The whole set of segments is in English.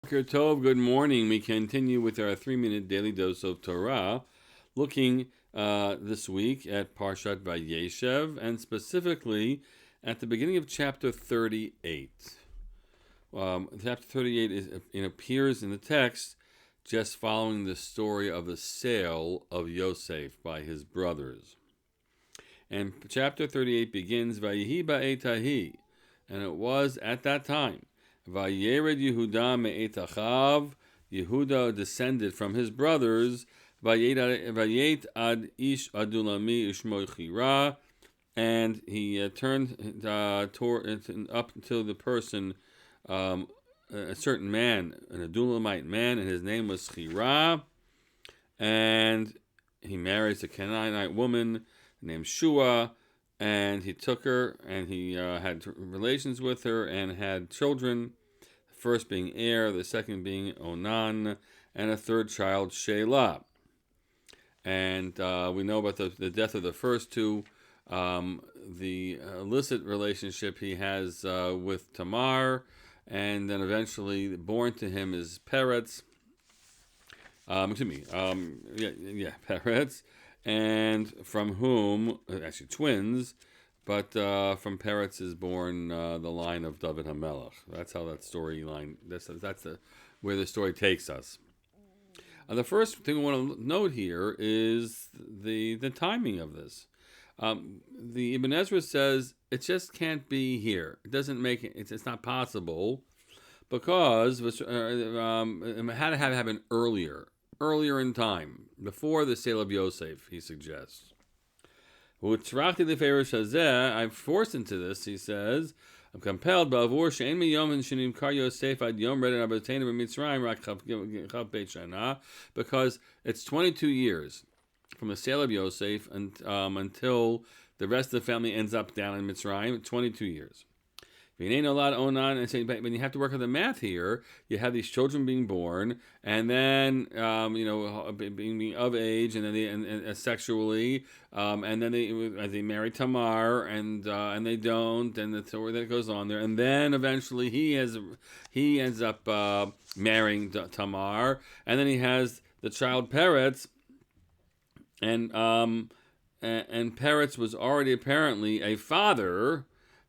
Boker Tov, good morning. We continue with our 3-minute daily dose of Torah, looking this week at Parshat Vayeshev, and specifically at the beginning of chapter 38. Chapter 38 appears in the text just following the story of the sale of Yosef by his brothers. And chapter 38 begins, Vayehi ba'etahi, and it was at that time. Vayered Yehudah me'et achav, Yehudah descended from his brothers, Vayet ad ish adulami ishmo chira, and he turned up until the person, a certain man, an Adulamite man, and his name was Chira, and he marries a Canaanite woman named Shua, and he took her, and he had relations with her, and had children, the first being Er, the second being Onan, and a third child, Shelah. And we know about the death of the first two, the illicit relationship he has with Tamar, and then eventually born to him is Peretz. Peretz. And from whom, actually twins, but from Peretz is born the line of David HaMelech. That's how that storyline, where the story takes us. The first thing I want to note here is the timing of this. The Ibn Ezra says it just can't be here. It doesn't make it. It's not possible because it had to have happened earlier in time, before the sale of Yosef, he suggests. I'm forced into this, he says. I'm compelled, because it's 22 years from the sale of Yosef until the rest of the family ends up down in Mitzrayim, 22 years. And when you have to work on the math here, you have these children being born, and then being of age, and then sexually, and then they marry Tamar, and they don't, and the story that goes on there, and then eventually he ends up marrying Tamar, and then he has the child Peretz, and Peretz was already apparently a father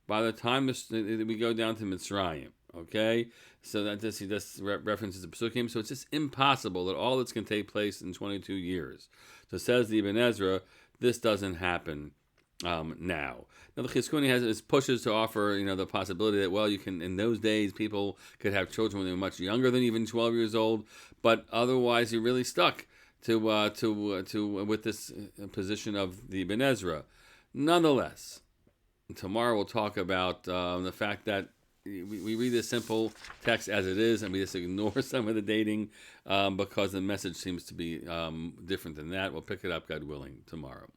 by the time we go down to Mitzrayim, okay? So that he just references the Pesukim. So it's just impossible that all this can take place in 22 years. So says the Ibn Ezra, this doesn't happen now. Now the Chizkuni has pushes to offer, the possibility that, well, you can, in those days, people could have children when they were much younger than even 12 years old, but otherwise you're really stuck to with this position of the Ibn Ezra. Nonetheless, tomorrow we'll talk about the fact that we read this simple text as it is, and we just ignore some of the dating because the message seems to be different than that. We'll pick it up, God willing, tomorrow.